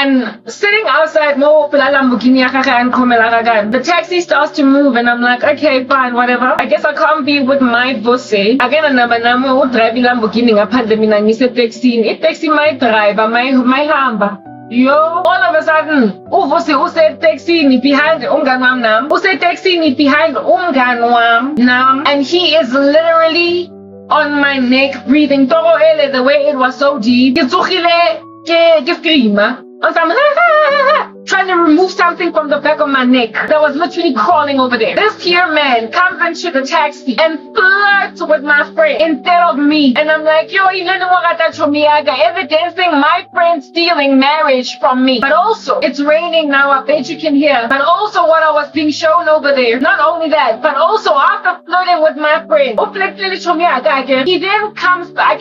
And sitting outside, the taxi starts to move, and I'm like, okay, fine, whatever. I guess I can't be with my bossy. Again, I'm driving Lamborghini. Taxi my driver, my hamba. Yo, all of a sudden, who said taxi ni behind umganwam nam. Who said taxi ni behind umganwam nam. And he is literally on my neck, breathing the way it was so deep. Trying to remove something from the back of my neck that was literally crawling over there. This here man comes into the taxi and flirts with my friend instead of me. And I'm like, yo, evidencing my friend stealing marriage from me. But also, it's raining now, I bet you can hear. But also what I was being shown over there. Not only that, but also after flirting with my friend, he then comes back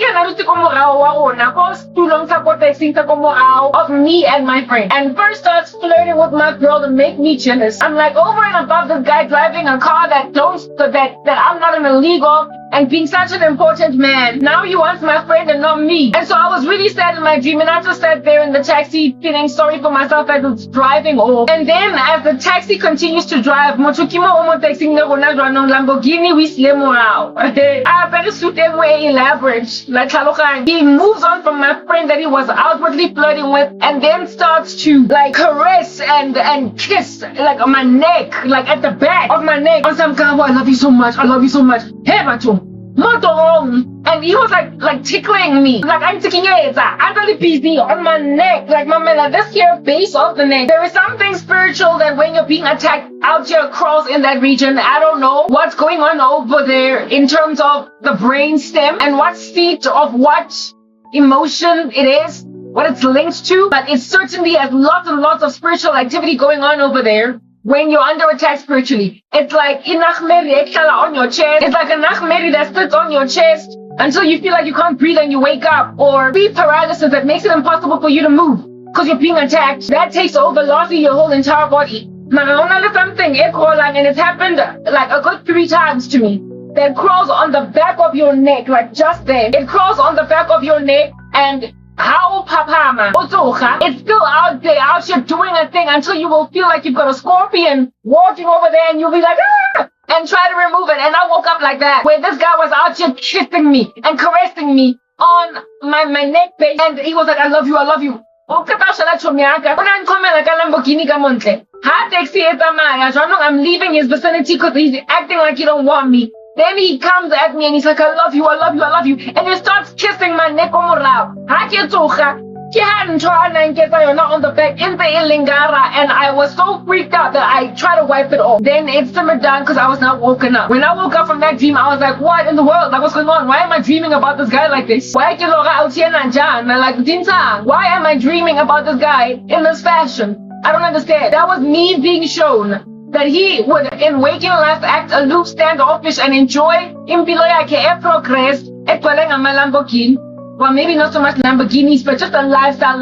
of me and my friend. And first starts flirting with my girl to make me jealous. I'm like, over and above this guy driving a car that I'm not an illegal and being such an important man. Now he wants my friend and not me. And so I was really sad in my dream, and I just sat there in the taxi feeling sorry for myself as it's driving off. And then as the taxi continues to drive, Lamborghini elaborate. He moves on from my friend that he was outwardly flirting with, and then starts to like caress and kiss like on my neck, like at the back of my neck. On some guy, I love you so much. I love you so much. Hey, macho. And he was like tickling me. Like I'm taking it. I'm really busy on my neck. Like my this here base of the neck. There is something spiritual that when you're being attacked out here across in that region, I don't know what's going on over there in terms of the brain stem and what seat of what emotion it is, what it's linked to. But it certainly has lots and lots of spiritual activity going on over there. When you're under attack spiritually, it's like on your chest. It's like a nachmeri that sits on your chest until you feel like you can't breathe and you wake up, or sleep paralysis that makes it impossible for you to move because you're being attacked. That takes over largely your whole entire body. Something and it's happened like a good 3 times to me. That crawls on the back of your neck, like just there. It crawls on the back of your neck and how papama, it's still out there, out here doing a thing until you will feel like you've got a scorpion walking over there and you'll be like, ah! And try to remove it. And I woke up like that, where this guy was out here kissing me and caressing me on my neck base. And he was like, I love you, I love you. I'm leaving his vicinity because he's acting like he don't want me. Then he comes at me and he's like, I love you, I love you, I love you. And he starts kissing my neck on the back in the ilingara, and I was so freaked out that I tried to wipe it off. Then it simmered down because I was not woken up. When I woke up from that dream, I was like, what in the world? Like, what's going on? Why am I dreaming about this guy like this? Why am I dreaming about this guy in this fashion? I don't understand. That was me being shown that he would, in waking life, act aloof, standoffish, and enjoy progress. Well, maybe not so much Lamborghinis, but just a lifestyle.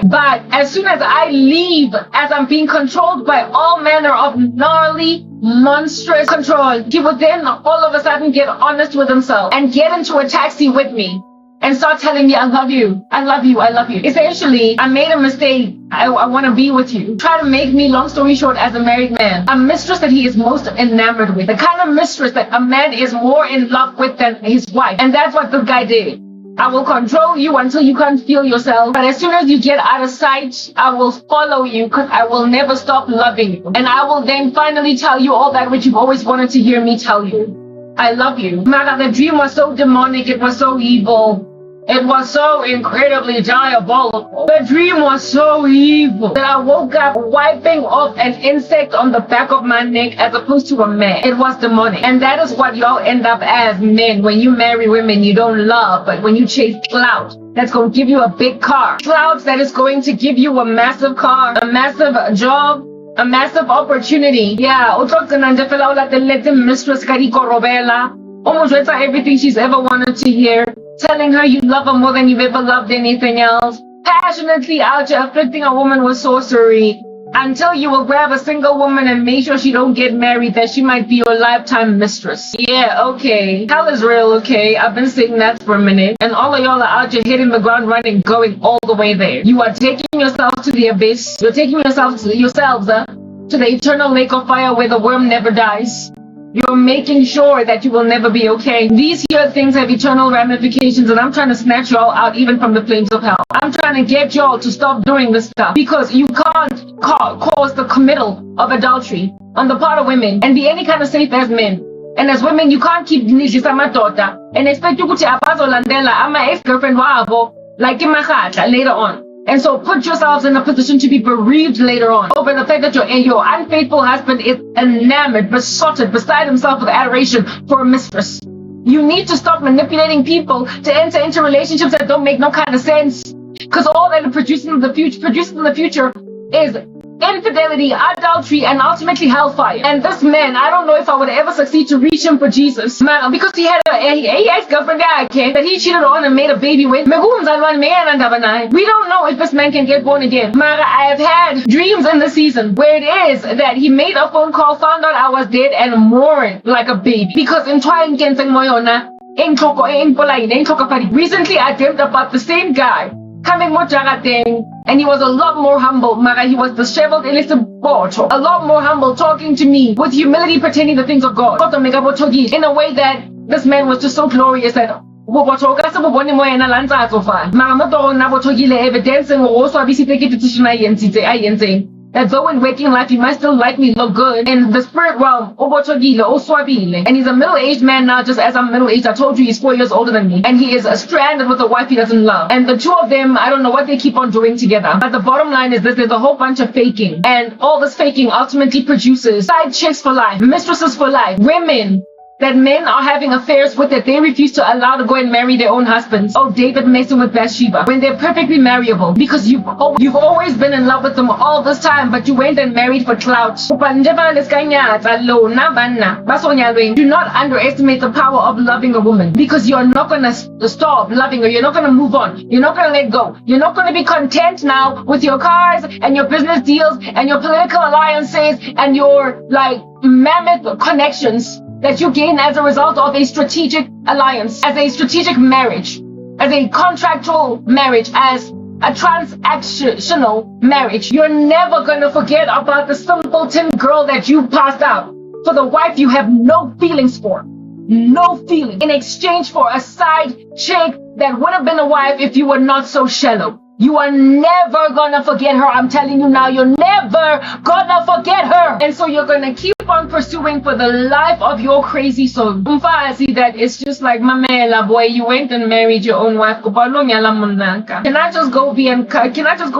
But as soon as I leave, as I'm being controlled by all manner of gnarly, monstrous control, he would then all of a sudden get honest with himself and get into a taxi with me and start telling me, I love you, I love you, I love you. Essentially, I made a mistake. I want to be with you. Try to make me, long story short, as a married man, a mistress that he is most enamored with. The kind of mistress that a man is more in love with than his wife. And that's what this guy did. I will control you until you can't feel yourself. But as soon as you get out of sight, I will follow you because I will never stop loving you. And I will then finally tell you all that which you've always wanted to hear me tell you. I love you. Mara, the dream was so demonic. It was so evil. It was so incredibly diabolical. The dream was so evil that I woke up wiping off an insect on the back of my neck as opposed to a man. It was demonic. And that is what y'all end up as men. When you marry women you don't love, but when you chase clout, that's going to give you a big car. Clout that is going to give you a massive car, a massive job, a massive opportunity. Yeah, Mistress everything she's ever wanted to hear. Telling her you love her more than you've ever loved anything else. Passionately out here afflicting a woman with sorcery. until you will grab a single woman and make sure she don't get married, that she might be your lifetime mistress. Yeah, okay. Hell is real, okay? I've been saying that for a minute. And all of y'all are out here hitting the ground running, going all the way there. You are taking yourself to the abyss. You're taking yourselves to the eternal lake of fire where the worm never dies. You're making sure that you will never be okay. These here things have eternal ramifications, and I'm trying to snatch y'all out even from the flames of hell. I'm trying to get y'all to stop doing this stuff, because you can't cause the committal of adultery on the part of women and be any kind of safe as men. And as women, you can't keep nijisa madota and expect ukuthi abazolandela ama ex-girlfriend wabo like imahata later on. And so put yourselves in a position to be bereaved later on over the fact that your unfaithful husband is enamored, besotted, beside himself with adoration for a mistress. You need to stop manipulating people to enter into relationships that don't make no kind of sense. Because all that it produces in the future is infidelity, adultery, and ultimately hellfire. And this man, I don't know if I would ever succeed to reach him for Jesus, man, because he had a ex-girlfriend that he cheated on and made a baby with. We don't know if this man can get born again. Mara, I have had dreams in the season where it is that he made a phone call, found out I was dead, and mourned like a baby. Because in trying getting moyona, recently I dreamt about the same guy coming more thing, and he was a lot more humble. Mara, he was disheveled in his bocho, a lot more humble, talking to me with humility, pertaining the things of God. In a way that this man was just so glorious that evidence that though in waking life he might still like me, look good. In the spirit realm, and he's a middle-aged man now, just as I'm middle-aged. I told you he's 4 years older than me. And he is stranded with a wife he doesn't love. And the two of them, I don't know what they keep on doing together. But the bottom line is this, there's a whole bunch of faking. And all this faking ultimately produces side chicks for life, mistresses for life, women that men are having affairs with that they refuse to allow to go and marry their own husbands. Oh, David messing with Bathsheba when they're perfectly marriable, because you've always been in love with them all this time, but you went and married for clout. Do not underestimate the power of loving a woman, because you're not gonna stop loving her. You're not gonna move on. You're not gonna let go. You're not gonna be content now with your cars and your business deals and your political alliances and your like mammoth connections that you gain as a result of a strategic alliance, as a strategic marriage, as a contractual marriage, as a transactional marriage. You're never gonna forget about the simpleton girl that you passed out for the wife you have no feelings for. No feeling. In exchange for a side chick that would have been a wife if you were not so shallow. You are never gonna forget her. I'm telling you now, you're never gonna forget her. And so you're gonna keep on pursuing for the life of your crazy soul. I see that it's just like, Mamela, boy, you went and married your own wife. Can I just go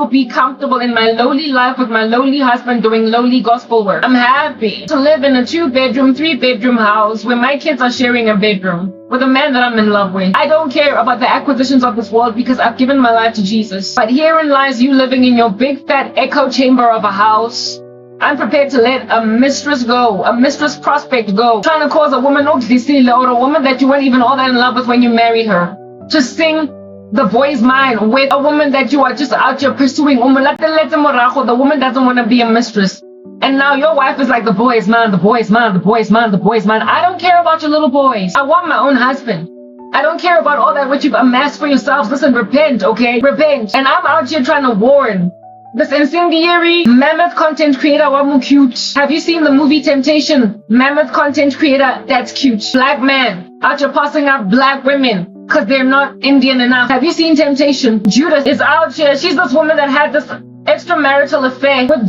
be comfortable in my lowly life with my lowly husband doing lowly gospel work? I'm happy to live in a 2-bedroom, 3-bedroom house where my kids are sharing a bedroom with a man that I'm in love with. I don't care about the acquisitions of this world because I've given my life to Jesus. But herein lies you living in your big fat echo chamber of a house. I'm prepared to let a mistress go, a mistress prospect go, trying to cause a woman or a woman that you weren't even all that in love with when you married her, to sing the boy's mind with a woman that you are just out here pursuing. The woman doesn't want to be a mistress. And now your wife is like, the boy is mine, the boy is mine, the boy is mine, the boy is mine. I don't care about your little boys. I want my own husband. I don't care about all that which you've amassed for yourselves. Listen, repent, okay? Repent. And I'm out here trying to warn this incendiary mammoth content creator, wamu cute. Have you seen the movie Temptation? Mammoth content creator, that's cute. Black man out here passing out black women because they're not Indian enough. Have you seen Temptation? Judith is out here. She's this woman that had this extramarital affair with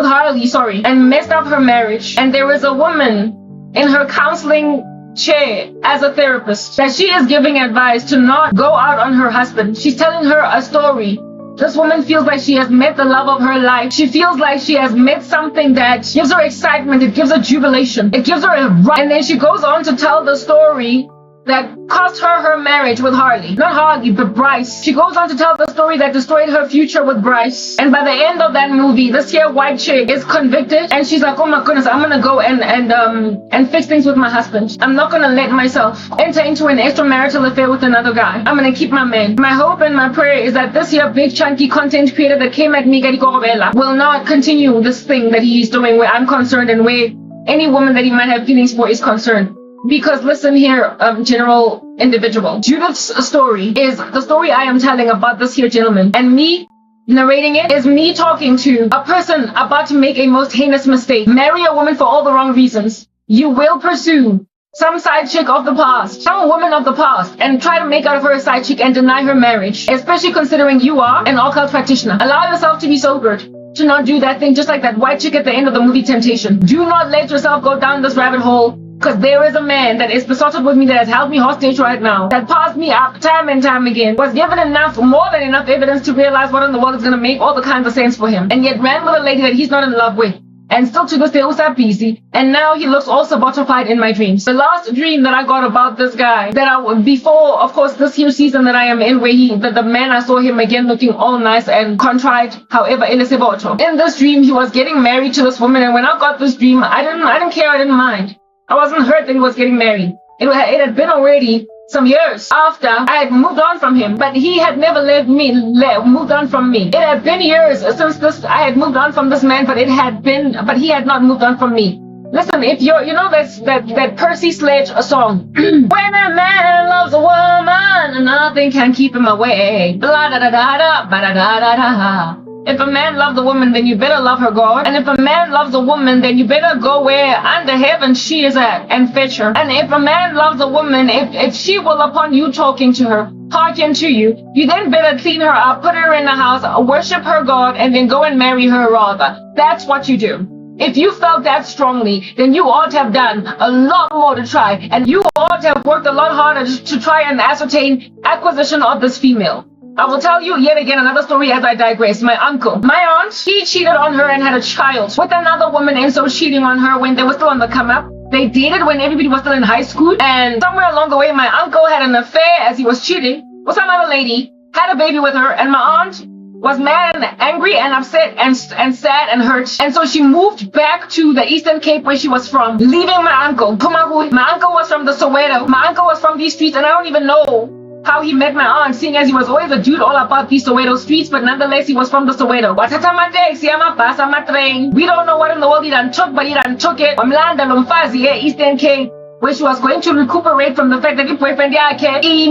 Harley, and messed up her marriage. And there is a woman in her counseling chair as a therapist that she is giving advice to not go out on her husband. She's telling her a story. This woman feels like she has met the love of her life. She feels like she has met something that gives her excitement. It gives her jubilation. It gives her a run. And then she goes on to tell the story that cost her marriage with Harley. Not Harley, but Bryce. She goes on to tell the story that destroyed her future with Bryce. And by the end of that movie, this here white chick is convicted, and she's like, oh my goodness, I'm gonna go and fix things with my husband. I'm not gonna let myself enter into an extramarital affair with another guy. I'm gonna keep my man. My hope and my prayer is that this here big chunky content creator that came at me, will not continue this thing that he's doing where I'm concerned and where any woman that he might have feelings for is concerned. Because listen here, general individual. Judith's story is the story I am telling about this here gentleman. And me narrating it is me talking to a person about to make a most heinous mistake. Marry a woman for all the wrong reasons. You will pursue some side chick of the past, some woman of the past, and try to make out of her a side chick and deny her marriage. Especially considering you are an occult practitioner. Allow yourself to be sobered. To not do that thing just like that white chick at the end of the movie Temptation. Do not let yourself go down this rabbit hole. Because there is a man that is besotted with me that has held me hostage right now, that passed me up time and time again, was given more than enough evidence to realize what in the world is going to make all the kinds of sense for him, and yet ran with a lady that he's not in love with. And still to this day was busy, and now he looks all sabotified in my dreams. The last dream that I got about this guy, before, of course, this here season that I am in, where the man, I saw him again looking all nice and contrite, however, in this dream, he was getting married to this woman, and when I got this dream, I didn't care, I didn't mind. I wasn't hurt that he was getting married. It had been already some years after I had moved on from him, but he had never moved on from me. It had been years since I had moved on from this man, but he had not moved on from me. Listen, if you know that Percy Sledge song, when a man loves a woman, nothing can keep him away. Blah da da da da, ba da da da da. If a man loves a woman, then you better love her God. And if a man loves a woman, then you better go where under heaven she is at and fetch her. And if a man loves a woman, if she will upon you talking to her, hearken to you, you then better clean her up, put her in the house, worship her God, and then go and marry her rather. That's what you do. If you felt that strongly, then you ought to have done a lot more to try. And you ought to have worked a lot harder to try and ascertain acquisition of this female. I will tell you yet again another story as I digress. My aunt, he cheated on her and had a child with another woman, and so cheating on her when they were still on the come up. They dated when everybody was still in high school, and somewhere along the way, my uncle had an affair as he was cheating with some other lady, had a baby with her, and my aunt was mad and angry and upset and sad and hurt. And so she moved back to the Eastern Cape where she was from, leaving my uncle. My uncle was from the Soweto. My uncle was from these streets, and I don't even know how he met my aunt, seeing as he was always a dude all about these Soweto streets, but nonetheless he was from the Soweto. Wathatha taxi, bus, train. We don't know what in the world he done took, but he done took it. Wamlanda Lomfazi, Eastern Cape, where she was going to recuperate from the fact that his boyfriend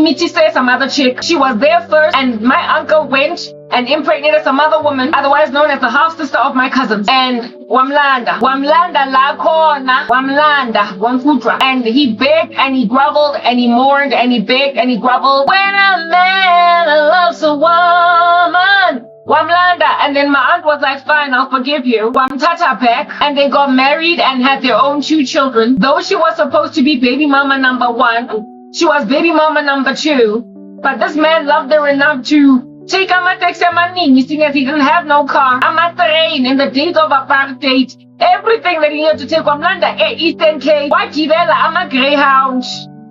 Mistress, some other chick. She was there first, and my uncle went and impregnated some other woman, otherwise known as the half sister of my cousins. And Wamlanda la kona, Wamlanda, Wamfutra. And he begged and he groveled and he mourned and he begged and he groveled. When a man loves a woman, Wamlanda. And then my aunt was like, fine, I'll forgive you. Wamtata back. And they got married and had their own 2 children. Though she was supposed to be baby mama number 1, she was baby mama number 2. But this man loved her enough to take amateksi amaningi, seeing as he didn't have no car. Amatrain in the days of apartheid. Everything that he had to take. Wamlanda, Eastern Cape. Wakivela, ama Greyhound.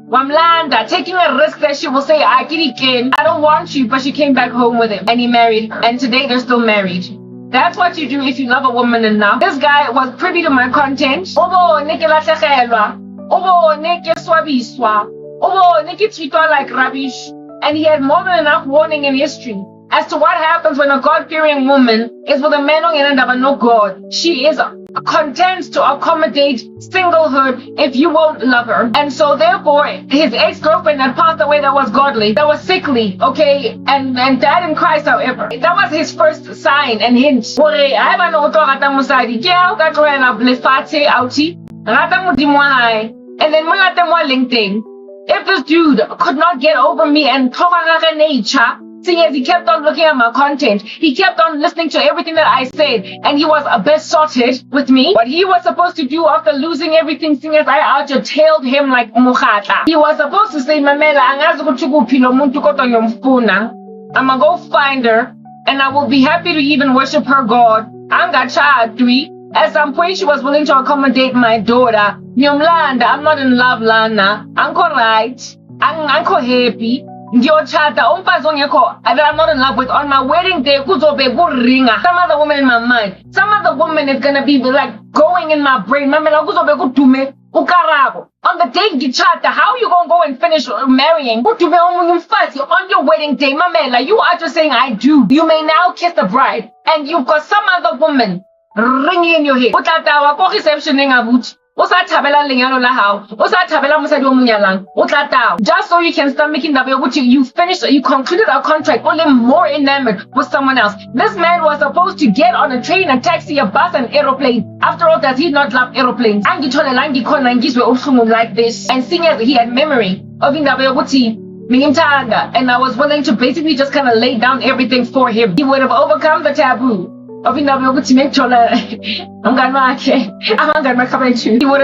Wamlanda, taking a risk that she will say, I don't want you, but she came back home with him. And he married her. And today they're still married. That's what you do if you love a woman enough. This guy was privy to my content. Obo neke latlhegelwa. Obo neke swabiswa. Obo neke treatwa like rubbish. And he had more than enough warning in history as to what happens when a God-fearing woman is with a man who no God. She is content to accommodate singlehood if you won't love her. And so therefore, his ex-girlfriend had passed away that was godly, that was sickly, okay, and died in Christ, however. That was his first sign and hint. And then LinkedIn. If this dude could not get over me and nature, seeing as he kept on looking at my content, he kept on listening to everything that I said, and he was besotted with me. What he was supposed to do after losing everything, seeing as I out-tailed him like Mukhata, he was supposed to say, Mamela, I'ma go find her, and I will be happy to even worship her God. At some point, she was willing to accommodate my daughter. Nyomlanda, I'm not in love, Lana. I'm right. angikho happy. Ngiyochata umfazi ongekho that I'm not in love with on my wedding day kuzobe kuringa. Some other woman in my mind. Some other woman is gonna be like going in my brain. Mamela kuzobe kudume ukarabo. On the day ngichata, how are you gonna go and finish marrying? Kudume omunye umfazi on your wedding day. Mamela, you are just saying I do. You may now kiss the bride and you've got some other woman ringing in your head. Utatawa ko reception ngabuthi. Just so you can start making that you finished, you concluded a contract only more enamored with someone else. This man was supposed to get on a train, a taxi, a bus, an aeroplane. After all, does he not love aeroplanes? Like this, and seeing as he had memory of and I was willing to basically just kind of lay down everything for him. He would have overcome the taboo. He would have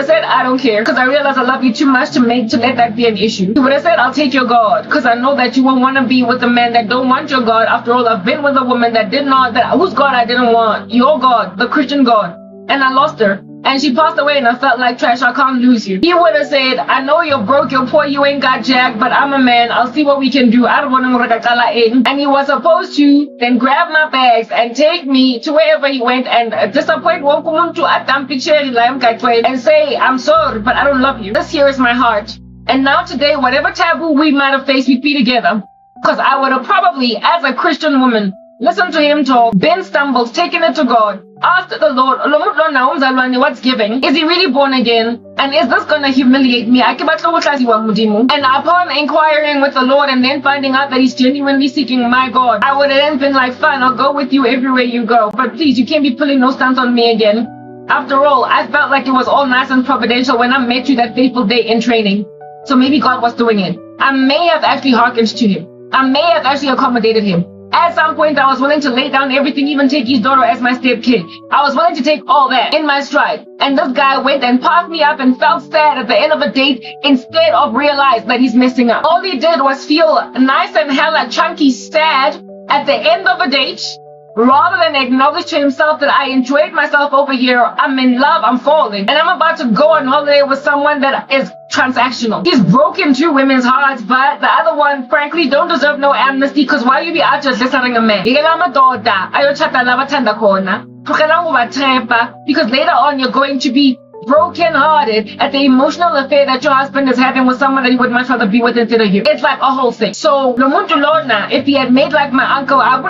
said, I don't care, because I realize I love you too much to let that be an issue. He would have said, I'll take your God, because I know that you won't want to be with a man that don't want your God. After all, I've been with a woman that whose God I didn't want, your God, the Christian God, and I lost her. And she passed away and I felt like trash. I can't lose you. He would have said, I know you're broke, you're poor, you ain't got jack, but I'm a man. I'll see what we can do. I don't want to. And he was supposed to then grab my bags and take me to wherever he went and disappoint and say, I'm sorry, but I don't love you. This here is my heart. And now today, whatever taboo we might have faced, we'd be together. Because I would have probably, as a Christian woman, listened to him talk, been stumbled, taken it to God, asked the Lord, what's giving? Is he really born again? And is this going to humiliate me? And upon inquiring with the Lord and then finding out that he's genuinely seeking my God, I would have then been like, fine, I'll go with you everywhere you go. But please, you can't be pulling no stunts on me again. After all, I felt like it was all nice and providential when I met you that fateful day in training. So maybe God was doing it. I may have actually hearkened to him. I may have actually accommodated him. At some point, I was willing to lay down everything, even take his daughter as my stepkid. I was willing to take all that in my stride. And this guy went and passed me up and felt sad at the end of the date instead of realize that he's messing up. All he did was feel nice and hella chunky sad at the end of a date, rather than acknowledge to himself that I enjoyed myself over here, I'm in love, I'm falling, and I'm about to go on holiday with someone that is transactional. He's broken two women's hearts, but the other one, frankly, don't deserve no amnesty, because why you be out just listening a man? Because later on you're going to be broken-hearted at the emotional affair that your husband is having with someone that he would much rather be with instead of you. It's like a whole thing. So, if he had made like my uncle, as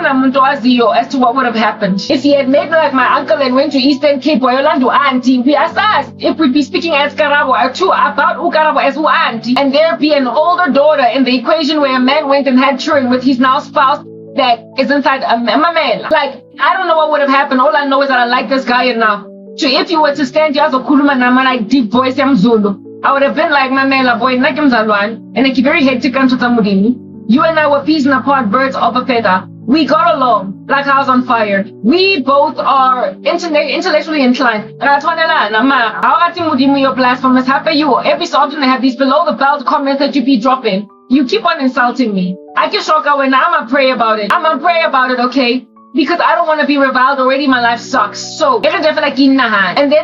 to what would have happened. If he had made like my uncle and went to Eastern Cape, auntie, we assessed if we'd be speaking as Karabo about Ukarabo as auntie, and there be an older daughter in the equation where a man went and had children with his now spouse that is inside a man. Like, I don't know what would have happened. All I know is that I like this guy enough. So if you were to stand here as a kuluma nama like deep voice Zulu, I would have been like Mamela boy Nakimzalwan and a very hectic to Tamudini. You and I were peas in a pod, birds of a feather. We got along like house on fire. We both are intellectually inclined. And I told Nama, how are you blasphemous? How you? Every so often I have these below the belt comments that you be dropping. You keep on insulting me. I get shocked when I'ma pray about it. Okay? Because I don't want to be reviled already, my life sucks. So, and then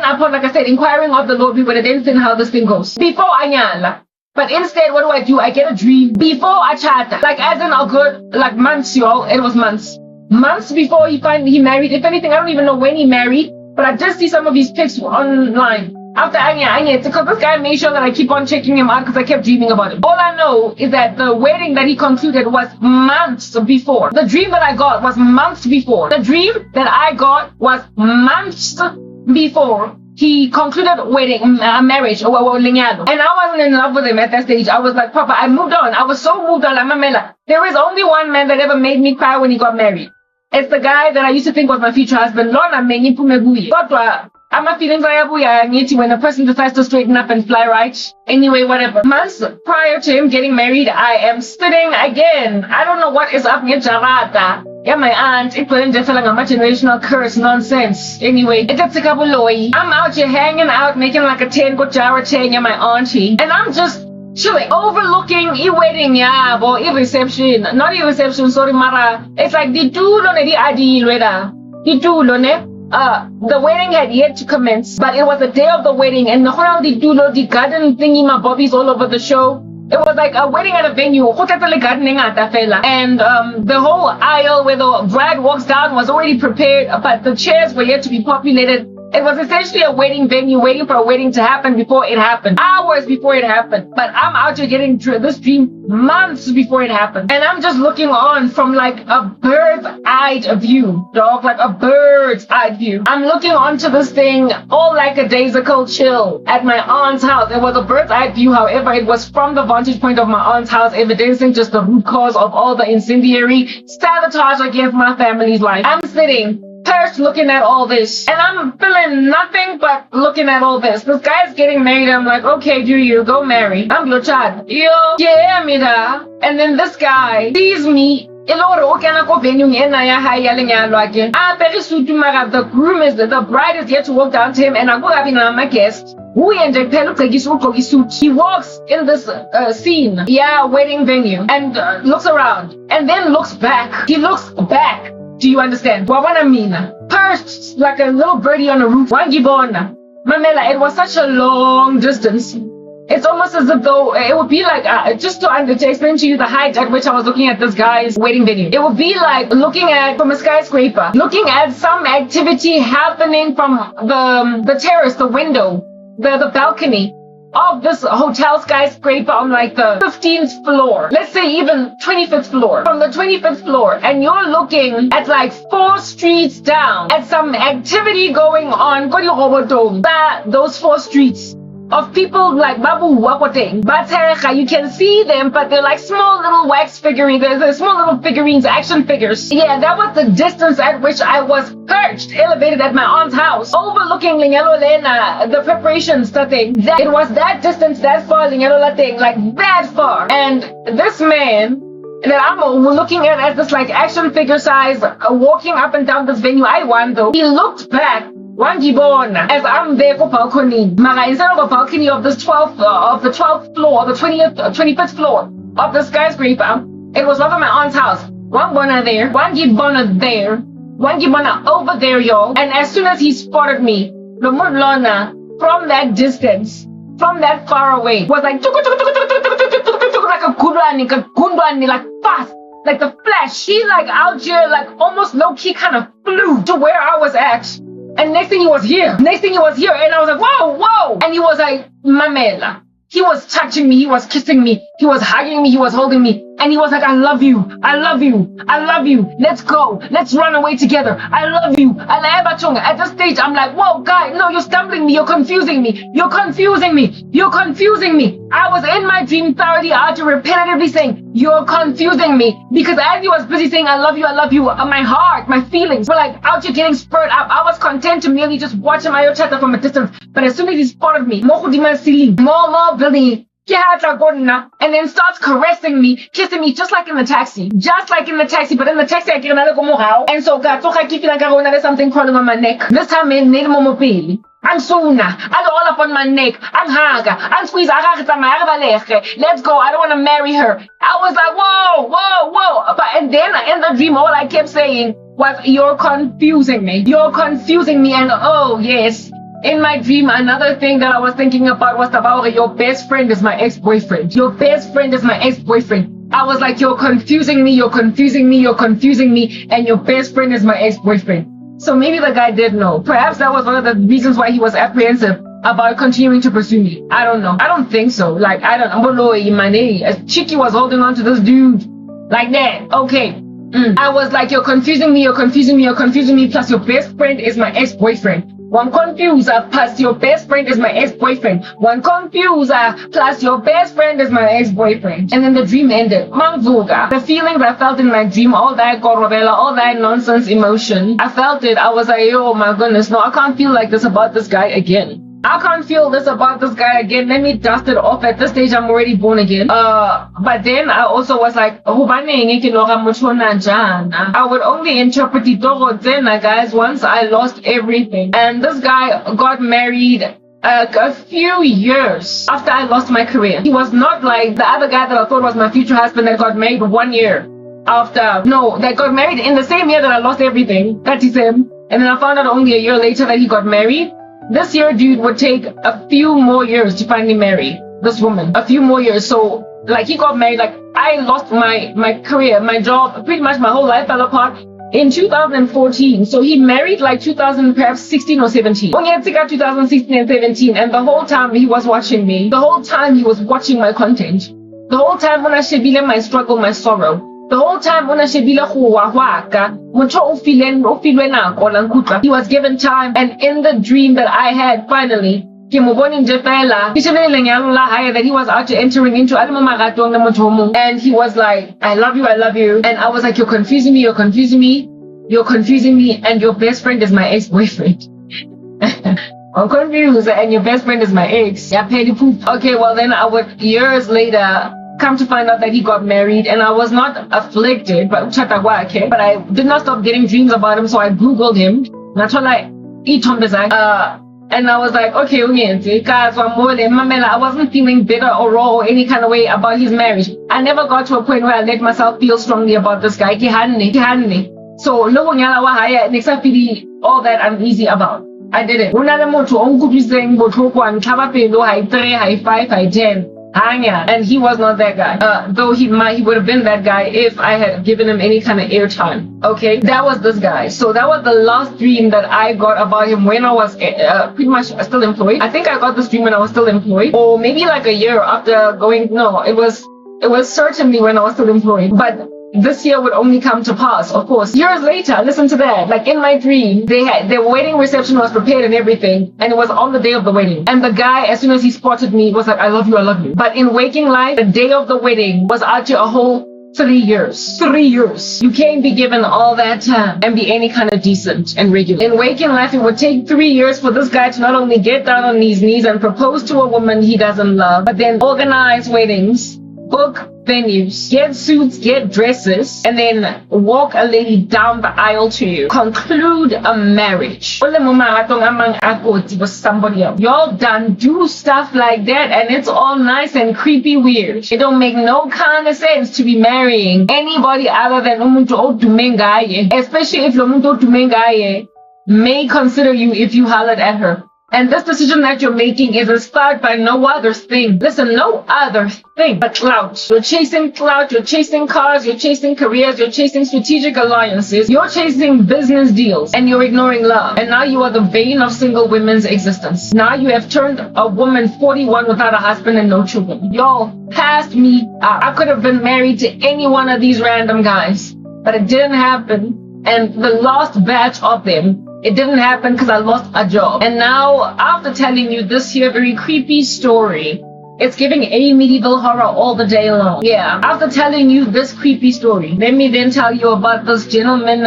upon, like I said, inquiring of the Lord, we would have then seen how this thing goes. Before I but instead, what do? I get a dream before I chat. Like, as in a good, like months, y'all. It was months. Months before he married. If anything, I don't even know when he married, but I just see some of his pics online. After Anya, because this guy made sure that I keep on checking him out because I kept dreaming about him. All I know is that the wedding that he concluded was months before. The dream that I got was months before. The dream that I got was months before he concluded marriage, or linyalo. And I wasn't in love with him at that stage. I was like, Papa, I moved on. I was so moved on. There is only one man that ever made me cry when he got married. It's the guy that I used to think was my future husband. Lona mengi pumebuye. I'm not feeling when a person decides to straighten up and fly right. Anyway, whatever. Months prior to him getting married, I am studying again. I don't know what is up with Jarata. Yeah, my aunt, it wasn't just like a generational curse nonsense. Anyway, I'm out here hanging out, making like a 10 good Jara chain, yeah, my auntie. And I'm just chilling, overlooking wedding, yeah, or reception. Not reception, sorry, Mara. It's like the the wedding had yet to commence, but it was the day of the wedding, and the garden thingy, my bobbies all over the show. It was like a wedding at a venue. And the whole aisle where the bride walks down was already prepared, but the chairs were yet to be populated. It was essentially a wedding venue, waiting for a wedding to happen before it happened. Hours before it happened. But I'm out here getting this dream months before it happened. And I'm just looking on from like a bird's-eye view, dog. Like a bird's-eye view. I'm looking onto this thing all like a daisical chill at my aunt's house. It was a bird's-eye view, however, it was from the vantage point of my aunt's house, evidencing just the root cause of all the incendiary sabotage against my family's life. I'm sitting perched looking at all this, and I'm feeling nothing but looking at all this. This guy's getting married. I'm like, okay, do you go marry? I'm your child. Yo, yeah, mida. And then this guy sees me. The groom is the bride is yet to walk down to him, and I'm having my guest. He walks in this scene, wedding venue, and looks around, and then looks back. He looks back. Do you understand? Perched like a little birdie on a roof. Mamela, it was such a long distance. It's almost as if though it would be like, just to explain to you the height at which I was looking at this guy's wedding venue. It would be like looking at from a skyscraper, looking at some activity happening from the terrace, the window, the balcony of this hotel skyscraper on like the 15th floor, let's say even 25th floor, from the 25th floor, and you're looking at like 4 streets down at some activity going on, those 4 streets of people like Babu Wakwateng, Baterecha, you can see them, but they're like small little wax figurines, they're small little figurines, action figures. Yeah, that was the distance at which I was perched, elevated at my aunt's house, overlooking Lingelo Lena, the preparations, the thing. It was that distance, that far, Lingelo thing, like that far. And this man that I'm looking at as this like action figure size, walking up and down this venue, he looked back. As I'm there for balcony, instead of a balcony of this 12th floor, the 25th floor of the skyscraper, it was over my aunt's house. One bona there, one gibona there, one gibona over there, y'all. And as soon as he spotted me, the Mudlona, from that distance, from that far away, was like like a gundwani, like fast, like the flash. He like out here, like almost low key, kind of flew to where I was at. And next thing he was here. And I was like, whoa. And he was like, Mamela. He was touching me. He was kissing me. He was hugging me. He was holding me. And he was like, I love you. Let's go. Let's run away together. I love you. At this stage, I'm like, whoa, guy, no, you're stumbling me. You're confusing me. I was in my dream thoroughly out to repetitively saying, you're confusing me. Because as he was busy saying, I love you, my heart, my feelings were like out here getting spurred up. I was content to merely just watch my chatter from a distance. But as soon as he spotted me, more building, and then starts caressing me, kissing me, just like in the taxi. But in the taxi, I get another go. And so, God, there's something crawling on my neck. This time, I'm Suna. I'm all up on my neck. I'm Haga. I'm squeeze. Let's go. I don't want to marry her. I was like, whoa. And then in the dream, all I kept saying was, you're confusing me. And oh, yes. In my dream, another thing that I was thinking about was about your best friend is my ex-boyfriend. I was like, you're confusing me, and your best friend is my ex-boyfriend. So maybe the guy did know. Perhaps that was one of the reasons why he was apprehensive about continuing to pursue me. I don't know. I don't think so. Like, I don't know. Chiki was holding on to this dude like that. Okay. I was like, you're confusing me, plus your best friend is my ex-boyfriend. One confuser plus your best friend is my ex-boyfriend. And then the dream ended. The feelings I felt in my dream, all that korobela, all that nonsense emotion, I felt it. I was like, oh my goodness, no, I can't feel like this about this guy again. Let me dust it off. At this stage, I'm already born again. But then I also was like, I would only interpret it, guys, once I lost everything. And this guy got married a few years after I lost my career. He was not like the other guy that I thought was my future husband that got married 1 year after. No, that got married in the same year that I lost everything. That's him. And then I found out only a year later that he got married. This year, dude, would take a few more years to finally marry this woman. A few more years. So Like he got married, like I lost my career, my job, pretty much my whole life fell apart in 2014. So he married like 2016 or 17. Only had 2016 and 17, and the whole time he was watching me. The whole time he was watching my content. The whole time when I shebile my struggle, my sorrow. The whole time when I shebile he was given time, and in the dream that I had finally, that he was out entering into, and he was like, I love you, and I was like, you're confusing me, and your best friend is my ex-boyfriend. I'm confused, and your best friend is my ex. Yeah, petty poop. Okay, well then I would years later come to find out that he got married, and I was not afflicted, but I did not stop getting dreams about him, so I googled him. And I was like, okay, I wasn't feeling bitter or raw or any kind of way about his marriage. I never got to a point where I let myself feel strongly about this guy. So, all that I'm easy about. I did it. High 5, high 10. And he was not that guy. Though he would have been that guy if I had given him any kind of airtime. Okay, that was this guy. So that was the last dream that I got about him when I was pretty much still employed. I think I got this dream when I was still employed, or maybe like a year after going. No, it was certainly when I was still employed. But this year would only come to pass, of course. Years later, listen to that. Like in my dream, their wedding reception was prepared and everything, and it was on the day of the wedding. And the guy, as soon as he spotted me, was like, I love you. But in waking life, the day of the wedding was actually a whole 3 years. 3 years. You can't be given all that time and be any kind of decent and regular. In waking life, it would take 3 years for this guy to not only get down on his knees and propose to a woman he doesn't love, but then organize weddings, book venues, get suits, get dresses, and then walk a lady down the aisle to you. Conclude a marriage. Was somebody else. Y'all done do stuff like that, and it's all nice and creepy weird. It don't make no kind of sense to be marrying anybody other than umuntu odumengaye, especially if umuntu odumengaye may consider you if you hollered at her. And this decision that you're making is inspired by no other thing. Listen, no other thing but clout. You're chasing clout, you're chasing cars, you're chasing careers, you're chasing strategic alliances, you're chasing business deals, and you're ignoring love. And now you are the bane of single women's existence. Now you have turned a woman 41 without a husband and no children. Y'all passed me up. I could have been married to any one of these random guys, but it didn't happen. And the last batch of them, it didn't happen because I lost a job. And now, after telling you this here very creepy story, it's giving a medieval horror all the day long. Yeah, after telling you this creepy story, let me then tell you about this gentleman,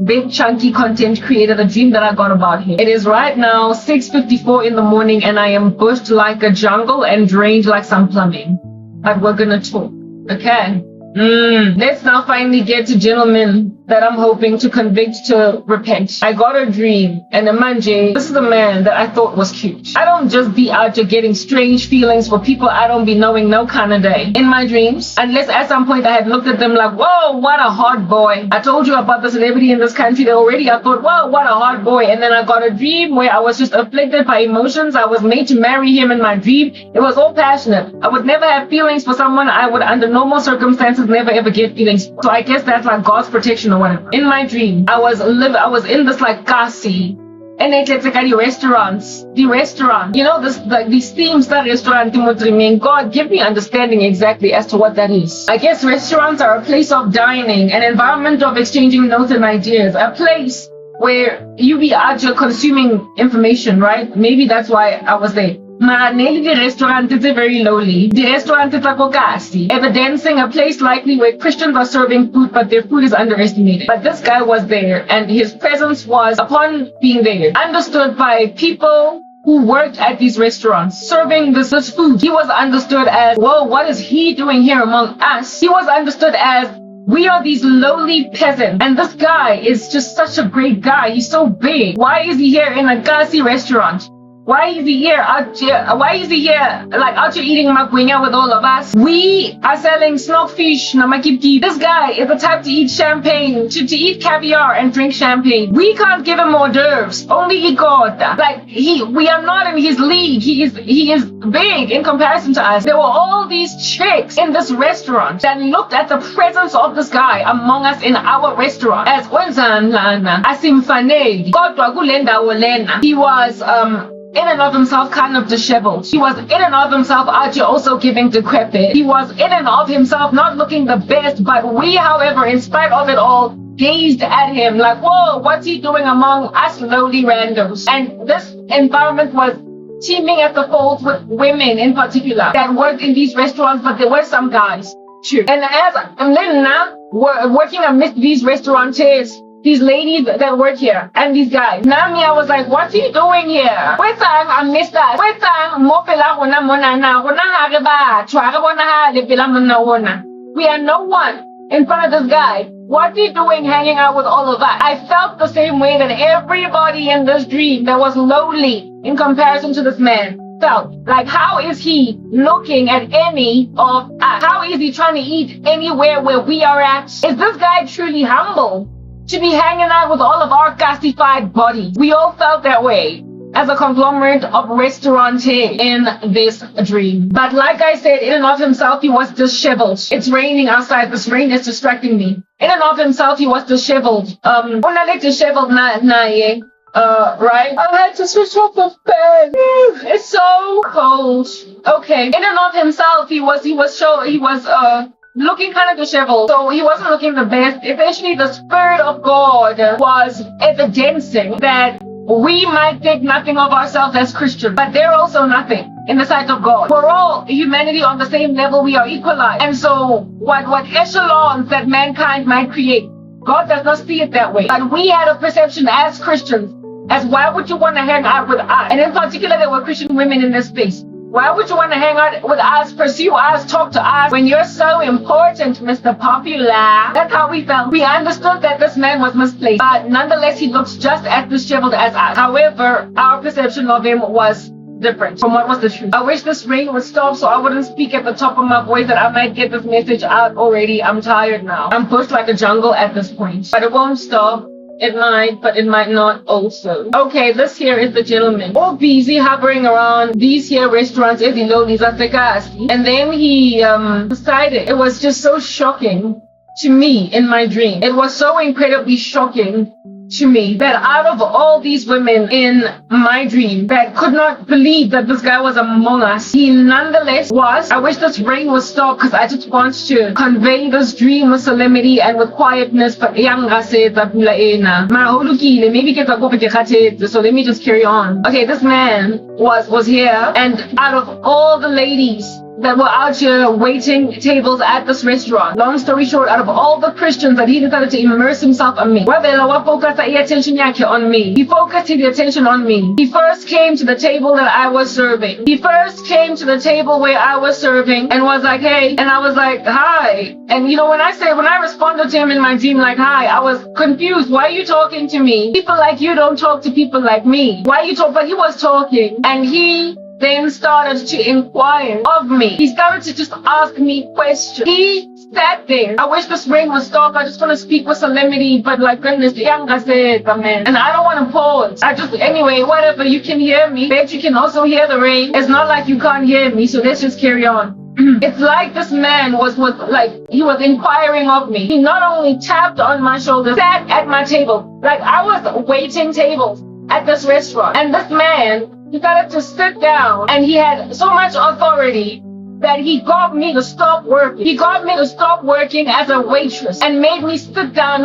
big chunky content creator, the dream that I got about him. It is right now 6:54 in the morning, and I am bushed like a jungle and drained like some plumbing. But we're gonna talk, okay? Let's now finally get to gentlemen that I'm hoping to convict to repent. I got a dream, and a manje, this is the man that I thought was cute. I don't just be out here getting strange feelings for people I don't be knowing no kind of day. In my dreams, unless at some point I had looked at them like, whoa, what a hot boy. I told you about the celebrity in this country that already I thought, whoa, what a hot boy. And then I got a dream where I was just afflicted by emotions. I was made to marry him in my dream. It was all passionate. I would never have feelings for someone I would, under normal circumstances, never ever get feelings. So I guess that's like God's protection or whatever. In my dream, I was in this like kasi, and it's like the restaurants, you know, this like these themes that restaurant dreaming. God, give me understanding exactly as to what that is. I guess restaurants are a place of dining, an environment of exchanging notes and ideas, a place where you be out here consuming information, right? Maybe that's why I was there. The restaurant is very lowly. The restaurant is like evidencing a place likely where Christians are serving food, but their food is underestimated. But this guy was there, and his presence was, upon being there, understood by people who worked at these restaurants, serving this food. He was understood as, whoa, what is he doing here among us? He was understood as, we are these lowly peasants, and this guy is just such a great guy. He's so big. Why is he here in a gassy restaurant? Why is he here? Why is he here? Like out here eating magwinya with all of us? We are selling snowfish, namakipki. This guy is the type to eat champagne, to eat caviar and drink champagne. We can't give him hors d'oeuvres. Only he got that. Like we are not in his league. He is big in comparison to us. There were all these chicks in this restaurant that looked at the presence of this guy among us in our restaurant as asimfaneli. Kodwa kule ndawo lena. He was in and of himself kind of disheveled. He was in and of himself actually also giving decrepit. He was in and of himself not looking the best, but we, however, in spite of it all, gazed at him like, whoa, what's he doing among us lowly randos? And this environment was teeming at the folds with women in particular that worked in these restaurants, but there were some guys too. And then now, working amidst these restaurateurs, these ladies that work here and these guys. Nami, I was like, what are you doing here? I missed that. We are no one in front of this guy. What are you doing hanging out with all of us? I felt the same way that everybody in this dream that was lowly in comparison to this man felt. Like, how is he looking at any of us? How is he trying to eat anywhere where we are at? Is this guy truly humble to be hanging out with all of our gassified bodies? We all felt that way as a conglomerate of restaurateurs in this dream. But like I said, in and of himself, he was disheveled. It's raining outside. This rain is distracting me. In and of himself, he was disheveled. Disheveled right? I had to switch off the fan. It's so cold. Okay. In and of himself, he was looking kind of disheveled, so he wasn't looking the best. Eventually, the Spirit of God was evidencing that we might think nothing of ourselves as Christians, but they're also nothing in the sight of God. We're all humanity on the same level. We are equalized. And so what echelons that mankind might create, God does not see it that way. But we had a perception as Christians as why would you want to hang out with us? And in particular, there were Christian women in this space. Why would you want to hang out with us, pursue us, talk to us when you're so important, Mr. Popular? That's how we felt. We understood that this man was misplaced, but nonetheless, he looks just as disheveled as us. However, our perception of him was different from what was the truth. I wish this rain would stop so I wouldn't speak at the top of my voice, that I might get this message out already. I'm tired now. I'm pushed like a jungle at this point, but it won't stop. It might, but it might not also. Okay, this here is the gentleman. All busy hovering around these here restaurants, and then he decided, it was just so shocking to me in my dream. It was so incredibly shocking to me that out of all these women in my dream that could not believe that this guy was among us, he nonetheless was. I wish this rain would stop because I just want to convey this dream with solemnity and with quietness. But maybe so let me just carry on. Okay, this man was here, and out of all the ladies that were out here waiting tables at this restaurant, long story short, out of all the Christians that he decided to immerse himself on me, he focused his attention on me. He first came to the table that I was serving. He first came to the table where I was serving and was like, hey, and I was like, hi. And you know, when I responded to him in my dream like, hi, I was confused. Why are you talking to me? People like you don't talk to people like me. Why you talk? But he was talking, and he then started to inquire of me. He started to just ask me questions. He sat there. I wish this rain would stop. I just want to speak with solemnity, but like goodness, man. And I don't want to pause. Anyway, whatever, you can hear me. Bet you can also hear the rain. It's not like you can't hear me, so let's just carry on. It's like this man was he was inquiring of me. He not only tapped on my shoulder, sat at my table. Like I was waiting tables at this restaurant, and this man, he started to sit down, and he had so much authority that he got me to stop working. He got me to stop working as a waitress and made me sit down.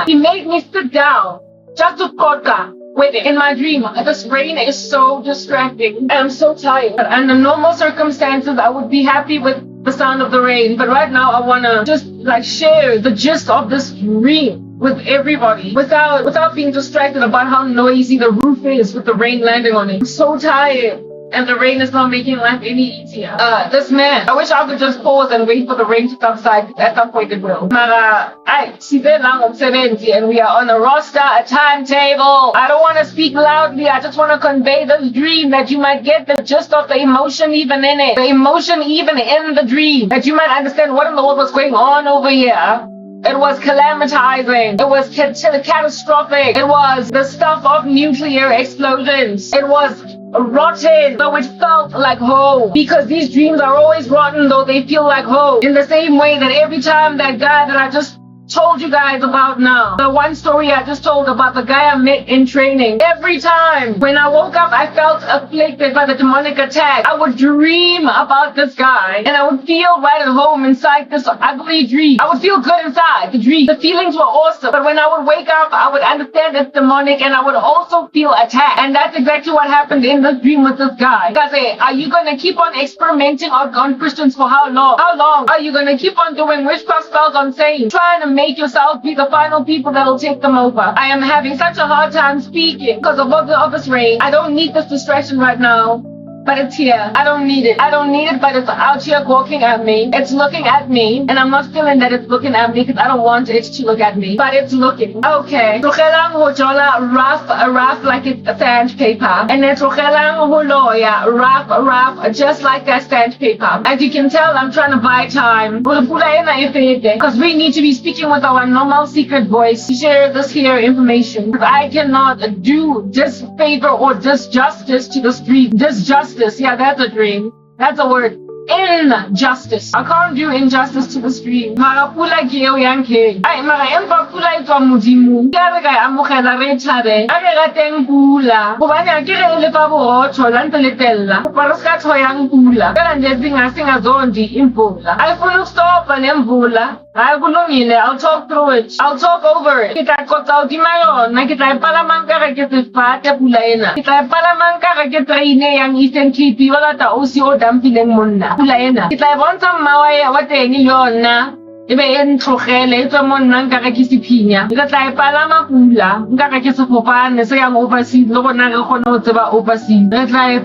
He made me sit down just to koka with it. In my dream, this rain is so distracting, and I'm so tired. Under normal circumstances, I would be happy with the sound of the rain, but right now I want to just share the gist of this dream with everybody without being distracted about how noisy the roof is with the rain landing on it. I'm so tired. and the rain is not making life any easier. This man, I wish I could just pause and wait for the rain to subside. At some point it will. Mara, she's there now on 70 and we are on a roster, a timetable. I don't want to speak loudly. I just want to convey this dream that you might get the gist of the emotion even in it. The emotion even in the dream. That you might understand what in the world was going on over here. It was calamitizing. It was catastrophic. It was the stuff of nuclear explosions. It was rotten, though it felt like home. Because these dreams are always rotten, though they feel like home. In the same way that every time that guy that I just told you guys about now, the one story I just told about the guy I met in training, every time when I woke up I felt afflicted by the demonic attack, I would dream about this guy and I would feel right at home inside this ugly dream. I would feel good inside the dream. The feelings were awesome, but when I would wake up I would understand it's demonic and I would also feel attacked. And that's exactly what happened in this dream with this guy. Guys, are you gonna keep on experimenting on Christians for how long? How long are you gonna keep on doing witchcraft spells on saints, trying to make yourself be the final people that'll take them over? I am having such a hard time speaking because of this rain. I don't need this distraction right now, but it's here. I don't need it. I don't need it, but it's out here walking at me. It's looking at me, and I'm not feeling that it's looking at me because I don't want it to look at me, but it's looking. Okay. Tlogelang ho jola rough like it's sandpaper, and then tlogelang ho loya rough just like that sandpaper. As you can tell, I'm trying to buy time because we need to be speaking with our normal secret voice to share this here information. I cannot do disfavor or disjustice to the street. Disjustice, yeah, that's a dream. That's a word. Injustice. I can't do injustice to the stream. Mara pula keo yang ke. Ay, mara empa pula ito mudimu. Kaya kaya amukela rechare. Ake rateng pula. Kubani akire ele pa bocho lante letella. Paraska toyang pula. Kaya nje singa zondi impula. I funu stop an impula. I kulungile. I'll talk through it. I'll talk over it. Kita kota utimayon. Na kita palamang kara kesifate pula ena. Kita palamang kara ketraine yang Eastern Cape. Wala ta usi o dampileng muna. Kita bontsha mawaya wa teng yona ebe en tlogele tswa mo nna nka ka ke sephinya ka tla palama pula nka ka ke sefofane se yang overseas le gona re gone go tseba overseas re tla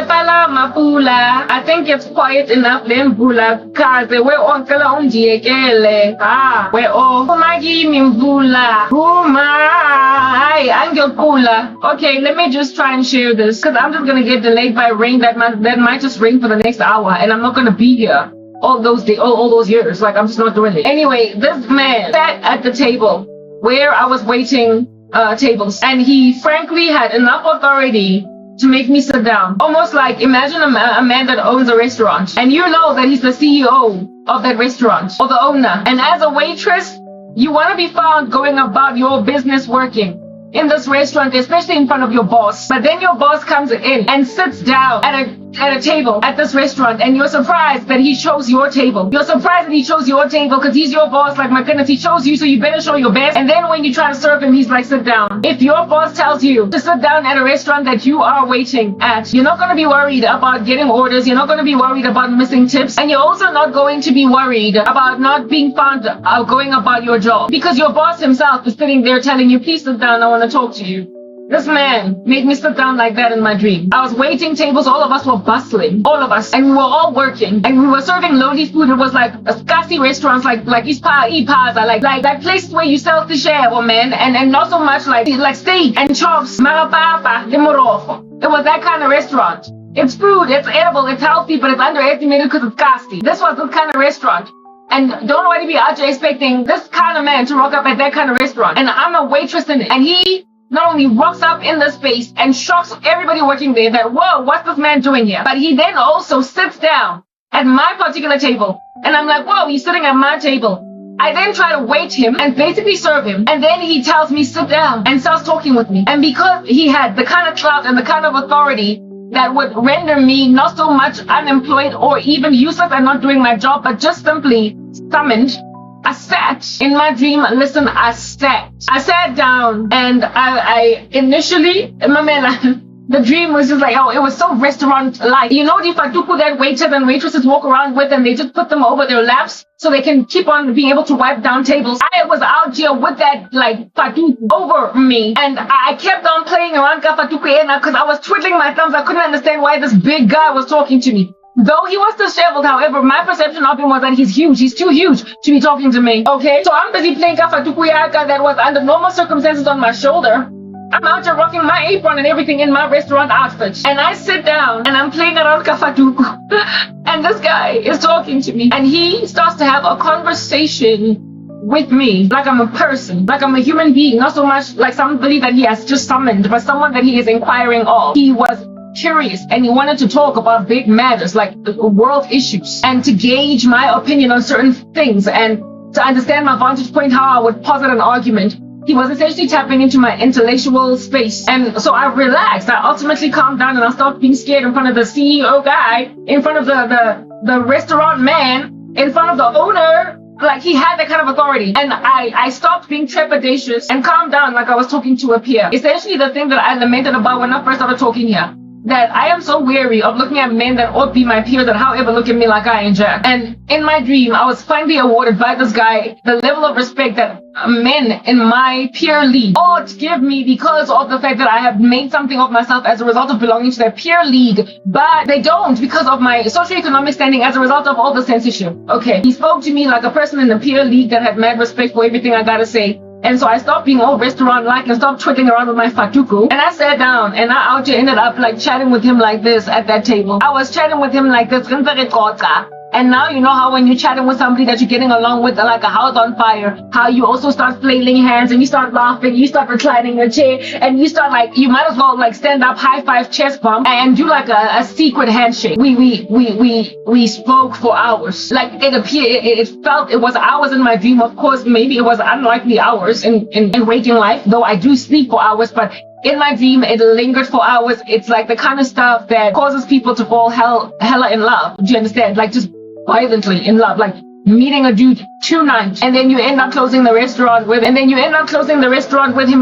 palama pula. I think it's quiet enough then pula kaze we onkela undiekele we o kumagi mvula ay angel. Okay, let me just try and share this because I'm just gonna get delayed by rain that might just rain for the next hour and I'm not gonna be here all those years. Like, I'm just not doing it. Anyway, this man sat at the table where I was waiting tables, and he frankly had enough authority to make me sit down. Almost like, imagine a man that owns a restaurant and you know that he's the CEO of that restaurant or the owner, and as a waitress you want to be found going about your business working in this restaurant, especially in front of your boss. But then your boss comes in and sits down at a table at this restaurant, and you're surprised that he chose your table. You're surprised that he chose your table because he's your boss. Like, my goodness, he chose you, so you better show your best. And then when you try to serve him, he's like, sit down. If your boss tells you to sit down at a restaurant that you are waiting at, you're not going to be worried about getting orders. You're not going to be worried about missing tips. And you're also not going to be worried about not being found going about your job, because your boss himself is sitting there telling you, please sit down, I want to talk to you. This man made me sit down like that in my dream. I was waiting tables, all of us were bustling, all of us, and we were all working, and we were serving lowly food. It was like a scasi restaurants, like Ipaza, like places where you sell fish, man, and not so much like steak and chops, marapapa, limorofo. It was that kind of restaurant. It's food, it's edible, it's healthy, but it's underestimated because it's costly. This was this kind of restaurant. And don't already be out there expecting this kind of man to rock up at that kind of restaurant. And I'm a waitress in it. And he not only rocks up in the space and shocks everybody working there that, whoa, what's this man doing here? But he then also sits down at my particular table. And I'm like, whoa, he's sitting at my table. I then try to wait him and basically serve him. And then he tells me, sit down, and starts talking with me. And because he had the kind of clout and the kind of authority that would render me not so much unemployed or even useless and not doing my job, but just simply summoned, I sat in my dream. Listen, I sat down, and I initially, Mamela, The dream was just like, oh, it was so restaurant-like. You know the fatuku that waiters and waitresses walk around with, and they just put them over their laps so they can keep on being able to wipe down tables. I was out here with that like fatuku over me, and I kept on playing around ka fatuku because I was twiddling my thumbs. I couldn't understand why this big guy was talking to me. Though he was disheveled, however, my perception of him was that he's huge. He's too huge to be talking to me. Okay, so I'm busy playing ka fatuku that was under normal circumstances on my shoulder. I'm out here rocking my apron and everything in my restaurant outfit. And I sit down and I'm playing around Kafatuku. And this guy is talking to me. And he starts to have a conversation with me like I'm a person, like I'm a human being. Not so much like somebody that he has just summoned, but someone that he is inquiring of. He was curious and he wanted to talk about big matters like world issues and to gauge my opinion on certain things and to understand my vantage point, how I would posit an argument. He was essentially tapping into my intellectual space. And so I relaxed. I ultimately calmed down and I stopped being scared in front of the CEO guy, in front of the restaurant man, in front of the owner. Like he had that kind of authority. And I stopped being trepidatious and calmed down like I was talking to a peer. Essentially the thing that I lamented about when I first started talking here. That I am so wary of looking at men that ought be my peers that however look at me like I ain't Jack. And in my dream, I was finally awarded by this guy the level of respect that men in my peer league ought to give me because of the fact that I have made something of myself as a result of belonging to their peer league. But they don't because of my socioeconomic standing as a result of all the censorship. Okay, he spoke to me like a person in the peer league that had mad respect for everything I gotta say. And so I stopped being all restaurant-like and stopped twiddling around with my fatuku. And I sat down and I out here ended up like chatting with him like this at that table. I was chatting with him like this. And now you know how when you're chatting with somebody that you're getting along with like a house on fire, how you also start flailing hands and you start laughing, you start reclining your chair and you start like, you might as well like stand up, high five, chest bump and do like a secret handshake. We spoke for hours. Like it felt it was hours in my dream. Of course, maybe it was unlikely hours in waking life, though I do sleep for hours, but in my dream, it lingered for hours. It's like the kind of stuff that causes people to fall hella in love. Do you understand? Like just violently in love, like meeting a dude 2 nights and then you end up closing the restaurant with him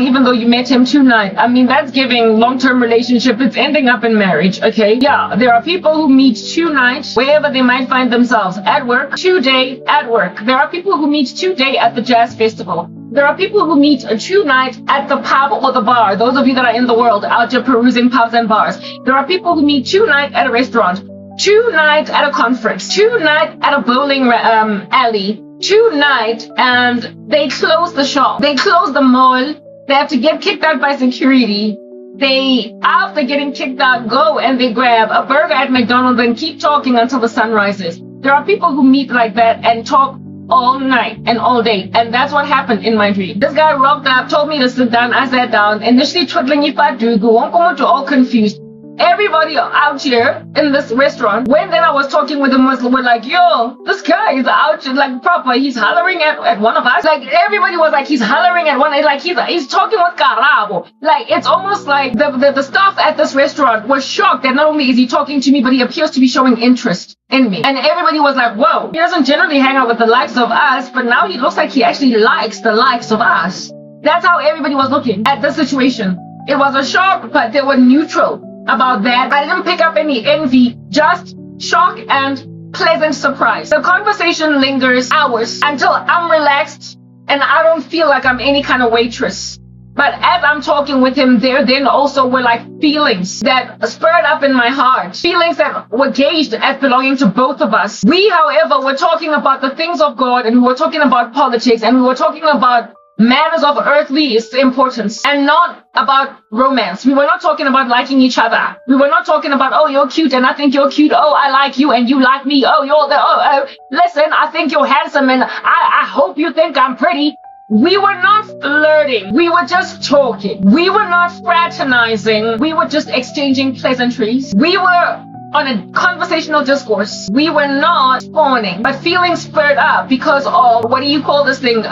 even though you met him 2 nights. I mean, that's giving long-term relationship. It's ending up in marriage, okay? Yeah, there are people who meet 2 nights wherever they might find themselves, at work, 2 day at work. There are people who meet 2 day at the jazz festival. There are people who meet a 2 night at the pub or the bar. Those of you that are in the world out here perusing pubs and bars. There are people who meet 2 nights at a restaurant. 2 nights at a conference, 2 nights at a bowling alley, 2 nights, and they close the shop. They close the mall. They have to get kicked out by security. They, after getting kicked out, go and they grab a burger at McDonald's and keep talking until the sun rises. There are people who meet like that and talk all night and all day. And that's what happened in my dream. This guy rocked up, told me to sit down. I sat down, initially twiddling ifatugu, all confused. Everybody out here in this restaurant, when then I was talking with them, were like, yo, this guy is out here, like proper, he's hollering at one of us. Like everybody was like, he's hollering at one, like he's talking with Karabo. Like it's almost like the staff at this restaurant was shocked that not only is he talking to me, but he appears to be showing interest in me. And everybody was like, whoa, he doesn't generally hang out with the likes of us, but now he looks like he actually likes the likes of us. That's how everybody was looking at the situation. It was a shock, but they were neutral about that. I didn't pick up any envy, just shock and pleasant surprise. The conversation lingers hours until I'm relaxed and I don't feel like I'm any kind of waitress. But as I'm talking with him, there then also were like feelings that spurred up in my heart. Feelings that were gauged as belonging to both of us. We, however, were talking about the things of God and we were talking about politics and we were talking about matters of earthly importance and not about romance. We were not talking about liking each other. We were not talking about, oh, you're cute and I think you're cute. Oh, I like you and you like me. Oh, listen, I think you're handsome and I hope you think I'm pretty. We were not flirting. We were just talking. We were not fraternizing. We were just exchanging pleasantries. We were on a conversational discourse. We were not spawning, but feelings spurred up because of, what do you call this thing?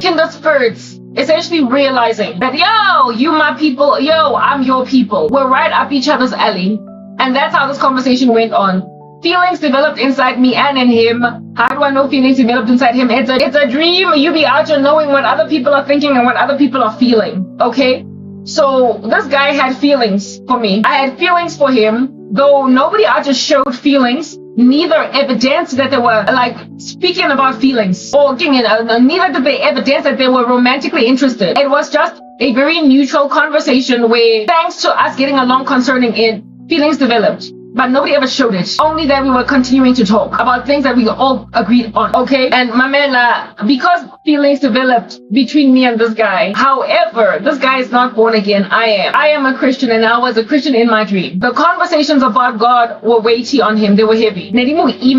Kindred spirits. Essentially realizing that, yo, you my people, yo, I'm your people. We're right up each other's alley. And that's how this conversation went on. Feelings developed inside me and in him. How do I know feelings developed inside him? It's a dream. You be out here knowing what other people are thinking and what other people are feeling. Okay? So this guy had feelings for me. I had feelings for him, though nobody just showed feelings. Neither evidence that they were like speaking about feelings, or neither did they evidence that they were romantically interested. It was just a very neutral conversation where, thanks to us getting along concerning it, feelings developed. But nobody ever showed it. Only that we were continuing to talk about things that we all agreed on. Okay? And Mamela, because feelings developed between me and this guy. However, this guy is not born again. I am. I am a Christian, and I was a Christian in my dream. The conversations about God were weighty on him. They were heavy. The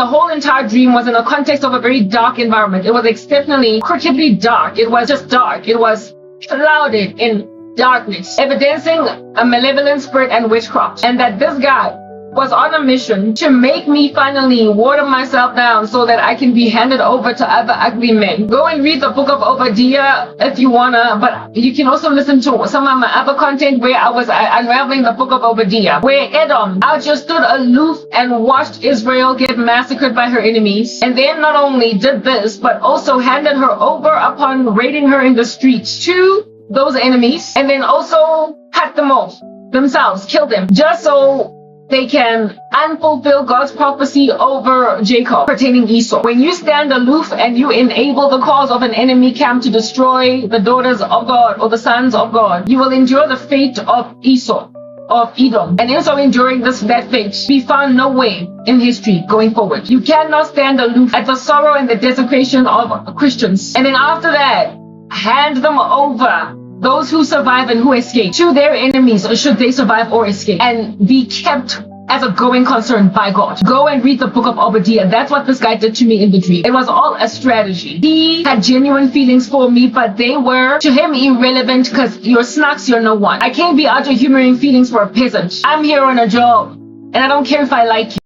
whole entire dream was in the context of a very dark environment. It was exceptionally, crookedly dark. It was just dark. It was shrouded in darkness, evidencing a malevolent spirit and witchcraft, and that this guy was on a mission to make me finally water myself down so that I can be handed over to other ugly men. Go and read the book of Obadiah if you wanna, but you can also listen to some of my other content where I was unraveling the book of Obadiah, where Edom just stood aloof and watched Israel get massacred by her enemies, and then not only did this, but also handed her over upon raiding her in the streets to those enemies, and then also cut them off themselves, kill them, just so they can unfulfill God's prophecy over Jacob pertaining Esau. When you stand aloof and you enable the cause of an enemy camp to destroy the daughters of God or the sons of God, you will endure the fate of Esau, of Edom. And in so enduring that fate, be found nowhere in history going forward. You cannot stand aloof at the sorrow and the desecration of Christians, and then after that, hand them over, those who survive and who escape, to their enemies, or should they survive or escape, and be kept as a going concern by God. Go and read the book of Obadiah. That's what this guy did to me in the dream. It was all a strategy. He had genuine feelings for me, but they were to him irrelevant, because you're snacks, you're no one. I can't be out here humoring feelings for a peasant. I'm here on a job, and I don't care if I like you.